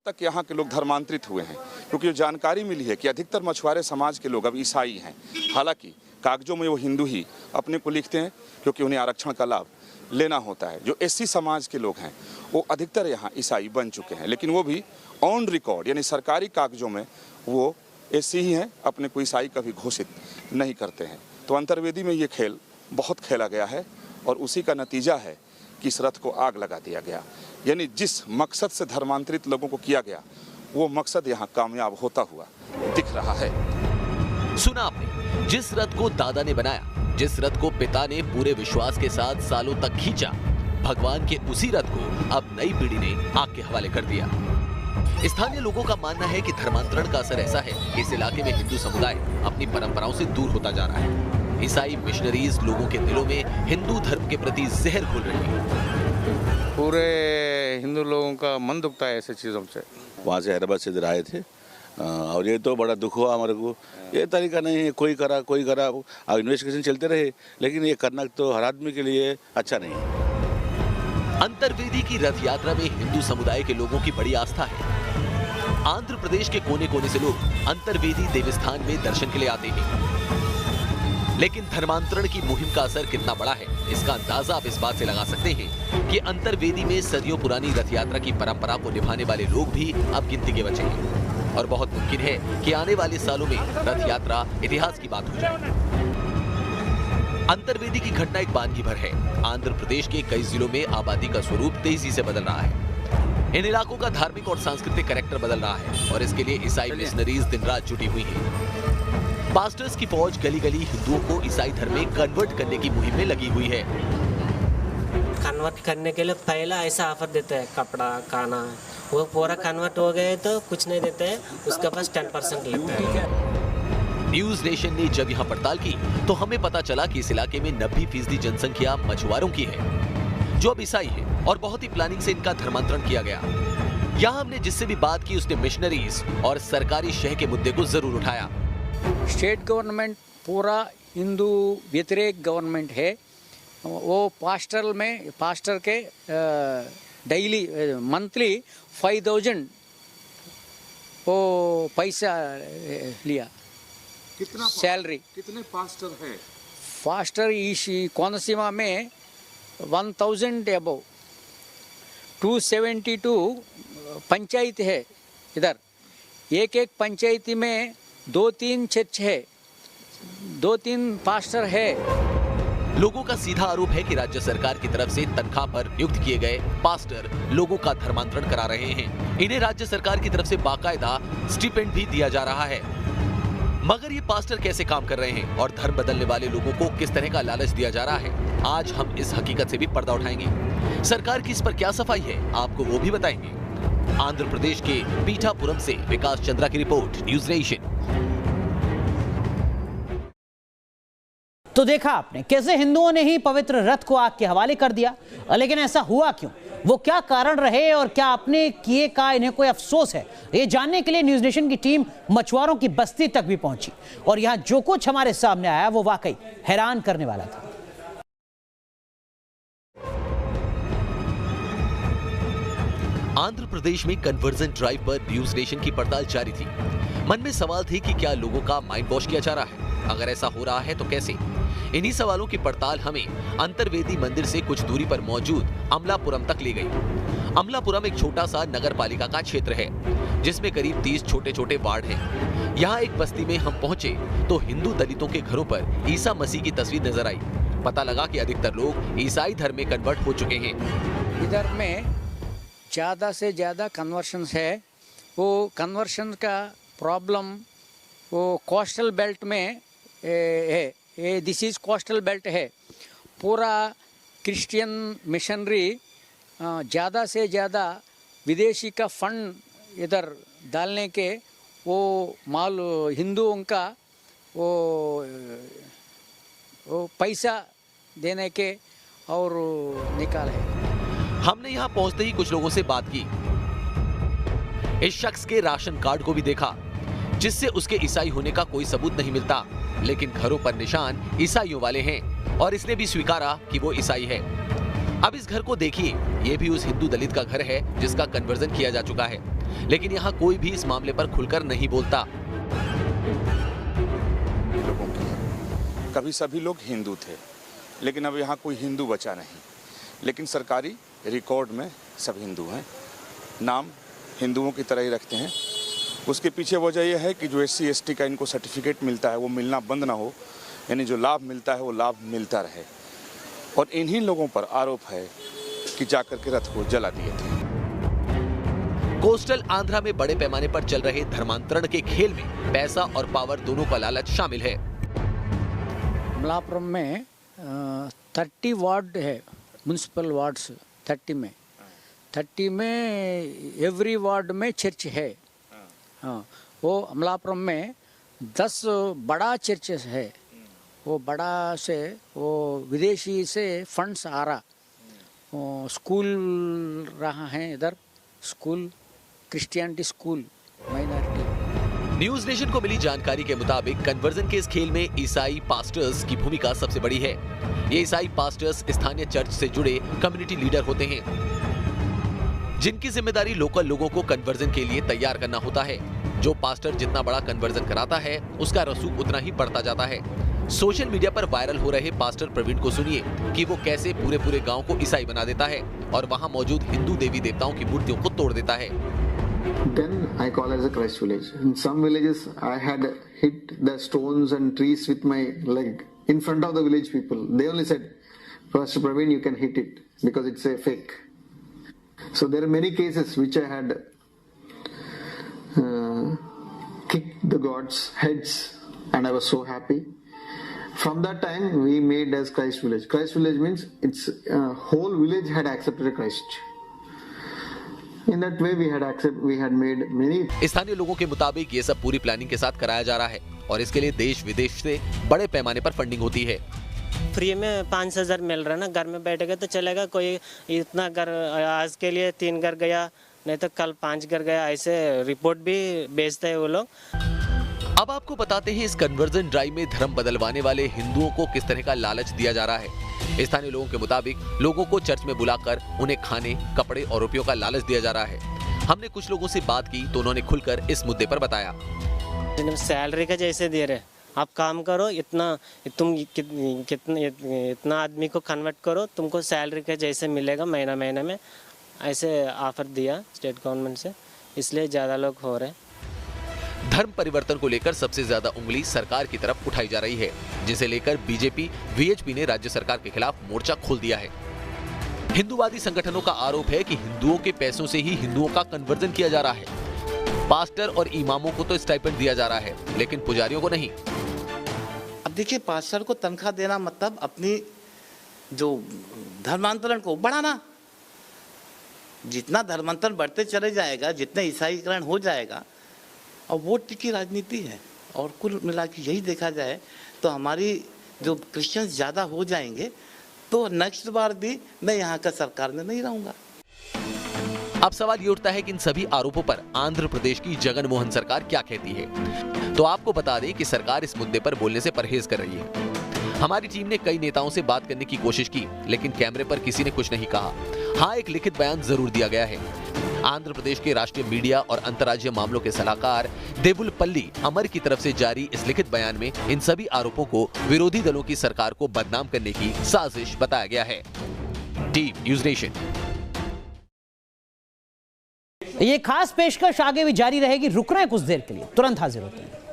तक यहाँ के लोग धर्मांतरित हुए हैं, क्योंकि जानकारी मिली है कि अधिकतर मछुआरे समाज के लोग अब ईसाई हैं। हालांकि कागजों में वो हिंदू ही अपने को लिखते हैं, क्योंकि उन्हें आरक्षण का लाभ लेना होता है। जो एससी समाज के लोग हैं वो अधिकतर यहाँ ईसाई बन चुके हैं, लेकिन वो भी ऑन रिकॉर्ड यानी सरकारी कागजों में वो एससी ही हैं, अपने को ईसाई कभी घोषित नहीं करते हैं। तो अंतर्वेदी में ये खेल बहुत खेला गया है और उसी का नतीजा है कि इस रथ को आग लगा दिया गया। यानी जिस मकसद से धर्मांतरित लोगों को किया गया वो मकसद यहाँ कामयाब होता हुआ दिख रहा है। सुना आपने, जिस रथ को दादा ने बनाया, जिस रथ को पिता ने पूरे विश्वास के साथ सालों तक खींचा, भगवान के उसी रथ को अब नई पीढ़ी ने आग के हवाले कर दिया। स्थानीय लोगों का मानना है कि धर्मांतरण का असर ऐसा है कि इस इलाके में हिंदू समुदाय अपनी परंपराओं से दूर होता जा रहा है। ईसाई मिशनरीज लोगों के दिलों में हिंदू धर्म के प्रति जहर घोल रही है। पूरे हिंदू लोगों का मन दुखता है ऐसे चीज़ों से। वहाँ से हैदराबाद से इधर आए थे और ये तो बड़ा दुख हुआ हमारे को। ये तरीका नहीं है, कोई करा अब इन्वेस्टिगेशन चलते रहे, लेकिन ये करना तो हर आदमी के लिए अच्छा नहीं है। अंतर्वेदी की रथ यात्रा में हिंदू समुदाय के लोगों की बड़ी आस्था है। आंध्र प्रदेश के कोने कोने से लोग अंतर्वेदी देवस्थान में दर्शन के लिए आते हैं। लेकिन धर्मांतरण की मुहिम का असर कितना बड़ा है, इसका अंदाजा आप इस बात से लगा सकते हैं कि अंतर्वेदी में सदियों पुरानी रथ यात्रा की परंपरा को निभाने वाले लोग भी अब गिनती के बचे हैं और बहुत मुमकिन है कि आने वाले सालों में रथ यात्रा इतिहास की बात हो जाए। अंतर्वेदी की घटना एक वानगी भर है। आंध्र प्रदेश के कई जिलों में आबादी का स्वरूप तेजी से बदल रहा है। इन इलाकों का धार्मिक और सांस्कृतिक कैरेक्टर बदल रहा है और इसके लिए ईसाई मिशनरीज दिन रात जुटी हुई हैं। पास्टर्स की फौज गली गली हिंदुओं को ईसाई धर्म में कन्वर्ट करने की मुहिम में लगी हुई है। कन्वर्ट करने के लिए पहला ऐसा ऑफर देते हैं, कपड़ा, खाना, वो पूरा कन्वर्ट हो गए तो कुछ नहीं देते हैं, उसके पास 10% लेते हैं। न्यूज नेशन ने जब यहाँ पड़ताल की तो हमें पता चला कि इस इलाके में 90% जनसंख्या मछुआरों की है, जो अब ईसाई है और बहुत ही प्लानिंग से इनका धर्मांतरण किया गया। यहाँ हमने जिससे भी बात की उसने मिशनरीज और सरकारी शह के मुद्दे को जरूर उठाया। स्टेट गवर्नमेंट पूरा हिंदू व्यतिरेक गवर्नमेंट है। वो पास्टर के डेली मंथली 5000 वो पैसा लिया। कितना सैलरी? कितने पास्टर है? पास्टर इस कोनसीमा में 1000 अबव 272 पंचायत है। इधर एक पंचायती में 2-3 चर्च है, 2-3 पास्टर है। लोगों का सीधा आरोप है कि राज्य सरकार की तरफ से तनख्वाह पर नियुक्त किए गए पास्टर लोगों का धर्मांतरण करा रहे हैं। इन्हें राज्य सरकार की तरफ से बाकायदा स्टिपेंड भी दिया जा रहा है। मगर ये पास्टर कैसे काम कर रहे हैं और धर्म बदलने वाले लोगों को किस तरह का लालच दिया जा रहा है, आज हम इस हकीकत से भी पर्दा उठाएंगे। सरकार की इस पर क्या सफाई है, आपको वो भी बताएंगे। आंध्र प्रदेश के पीठापुरम से विकास चंद्रा की रिपोर्ट, न्यूज नेशन। तो देखा आपने कैसे हिंदुओं ने ही पवित्र रथ को आग के हवाले कर दिया, लेकिन ऐसा हुआ क्यों, वो क्या कारण रहे और क्या अपने किए का इन्हें कोई अफसोस है, ये जानने के लिए न्यूज नेशन की टीम मछुआरों की बस्ती तक भी पहुंची और यहां जो कुछ हमारे सामने आया वो वाकई हैरान करने वाला था। आंध्र प्रदेश में कन्वर्जन ड्राइव पर न्यूज नेशन की पड़ताल जारी थी। मन में सवाल थे कि क्या लोगों का माइंड वॉश किया जा रहा है, अगर ऐसा हो रहा है तो कैसे। इन्हीं सवालों की पड़ताल हमें अंतर्वेदी मंदिर से कुछ दूरी पर मौजूद अमलापुरम तक ले गई। अमलापुरम एक छोटा सा नगर पालिका का क्षेत्र है जिसमें करीब 30 छोटे छोटे वार्ड हैं। यहाँ एक बस्ती में हम पहुंचे तो हिंदू दलितों के घरों पर ईसा मसीह की तस्वीर नजर आई। पता लगा कि अधिकतर लोग ईसाई धर्म में कन्वर्ट हो चुके हैं। इधर में ज़्यादा से ज़्यादा कन्वर्शंस है। वो कन्वर्शन का प्रॉब्लम वो कोस्टल बेल्ट में है। ये दिस इज़ कोस्टल बेल्ट है। पूरा क्रिश्चियन मिशनरी ज़्यादा से ज़्यादा विदेशी का फंड इधर डालने के वो माल हिंदुओं का वो पैसा देने के और निकाल है। हमने यहाँ पहुंचते ही कुछ लोगों से बात की। इस शख्स के राशन कार्ड को भी देखा जिससे उसके ईसाई होने का कोई सबूत नहीं मिलता, लेकिन घरों पर निशान ईसाइयों वाले हैं और इसने भी स्वीकारा कि वो ईसाई है। अब इस घर को देखिए, ये भी उस हिंदू दलित का घर है जिसका कन्वर्जन किया जा चुका है। लेकिन यहाँ कोई भी इस मामले पर खुलकर नहीं बोलता। लोगों की कभी सभी लोग हिंदू थे, लेकिन अब यहाँ कोई हिंदू बचा नहीं। लेकिन सरकारी रिकॉर्ड में सब हिंदू हैं, नाम हिंदुओं की तरह ही रखते हैं। उसके पीछे वजह यह है कि जो SC ST का इनको सर्टिफिकेट मिलता है वो मिलना बंद ना हो, यानी जो लाभ मिलता है वो लाभ मिलता रहे। और इन्हीं लोगों पर आरोप है कि जाकर के रथ को जला दिए थे। कोस्टल आंध्रा में बड़े पैमाने पर चल रहे धर्मांतरण के खेल में पैसा और पावर दोनों का लालच शामिल है। अमलापुरम में 30 वार्ड है, म्यूनसिपल वार्ड्स 30 में एवरी वार्ड में चर्च है। हाँ, वो अमलापुरम में 10 बड़ा चर्चेस है। वो बड़ा से वो विदेशी से फंड्स आ रहा, स्कूल रहा है इधर, school Christianity school minority. News nation को मिली जानकारी के मुताबिक कन्वर्जन के इस खेल में ईसाई पास्टर्स की भूमिका सबसे बड़ी है। ये ईसाई पास्टर्स स्थानीय चर्च से जुड़े कम्युनिटी लीडर होते हैं, जिनकी जिम्मेदारी लोकल लोगों को कन्वर्जन के लिए तैयार करना होता है। जो पास्टर जितना बड़ा कन्वर्जन कराता है, उसका रसूख उतना ही बढ़ता जाता है। सोशल मीडिया पर वायरल हो रहे पास्टर प्रवीण को सुनिए कि वो कैसे पूरे गांव को ईसाई बना देता है और वहां मौजूद हिंदू देवी देवताओं की मूर्तियों को तोड़ देता है। Then I call as a Christ village. In some villages, I had hit the stones and trees with my leg in front of the village people. They only said, "Pastor Praveen, you can hit it because it's a fake." So there are many cases which I had kicked the gods' heads, and I was so happy. From that time, we made as Christ village. Christ village means it's whole village had accepted Christ. In that way we had made many. स्थानीय लोगों के मुताबिक ये सब पूरी planning के साथ कराया जा रहा है और इसके लिए देश विदेश से बड़े पैमाने पर फंडिंग होती है। फ्री में 5,000 मिल रहा है ना, घर में बैठेगा तो चलेगा। कोई इतना घर आज के लिए 3 घर गया, नहीं तो कल 5 घर गया, ऐसे रिपोर्ट भी भेजते हैं वो लोग। अब आपको बताते हैं इस कन्वर्जन ड्राइव में धर्म बदलवाने वाले हिंदुओं को किस तरह का लालच दिया जा रहा है। स्थानीय लोगों के मुताबिक लोगों को चर्च में बुलाकर उन्हें खाने, कपड़े और रुपयों का लालच दिया जा रहा है। हमने कुछ लोगों से बात की तो उन्होंने खुलकर इस मुद्दे पर बताया। सैलरी का जैसे दे रहे, आप काम करो, इतना आदमी को कन्वर्ट करो, तुमको सैलरी का जैसे मिलेगा महीने में, ऐसे ऑफर दिया स्टेट गवर्नमेंट से, इसलिए ज़्यादा लोग हो रहे हैं। धर्म परिवर्तन को लेकर सबसे ज्यादा उंगली सरकार की तरफ उठाई जा रही है, जिसे लेकर बीजेपी VHP ने राज्य सरकार के खिलाफ मोर्चा खोल दिया है। हिंदूवादी संगठनों का आरोप है कि हिंदुओं के पैसों से ही हिंदुओं का कन्वर्जन किया जा रहा है। पास्टर और इमामों को तो स्टाइपेंड दिया जा रहा है, लेकिन पुजारियों को नहीं। अब देखिए, पास्टर को तनख्वाह देना मतलब अपनी जो धर्मांतरण को बढ़ाना। जितना धर्मांतरण बढ़ते चले जाएगा, जितने ईसाईकरण हो जाएगा, और वोट की राजनीति है। और कुल मिला के यही देखा जाए तो हमारी जो क्रिश्चियंस ज़्यादा हो जाएंगे तो नेक्स्ट बार भी मैं यहाँ का सरकार में नहीं रहूँगा। अब सवाल ये उठता है कि इन सभी आरोपों पर आंध्र प्रदेश की जगन मोहन सरकार क्या कहती है। तो आपको बता दें कि सरकार इस मुद्दे पर बोलने से परहेज कर रही है। हमारी टीम ने कई नेताओं से बात करने की कोशिश की, लेकिन कैमरे पर किसी ने कुछ नहीं कहा। हाँ, एक लिखित बयान जरूर दिया गया है। आंध्र प्रदेश के राष्ट्रीय मीडिया और अंतर्राज्यीय मामलों के सलाहकार देवुलपल्ली अमर की तरफ से जारी इस लिखित बयान में इन सभी आरोपों को विरोधी दलों की सरकार को बदनाम करने की साजिश बताया गया है। Team news nation. ये खास पेशकश आगे भी जारी रहेगी। रुक रहे हैं कुछ देर के लिए, तुरंत हाजिर होते हैं।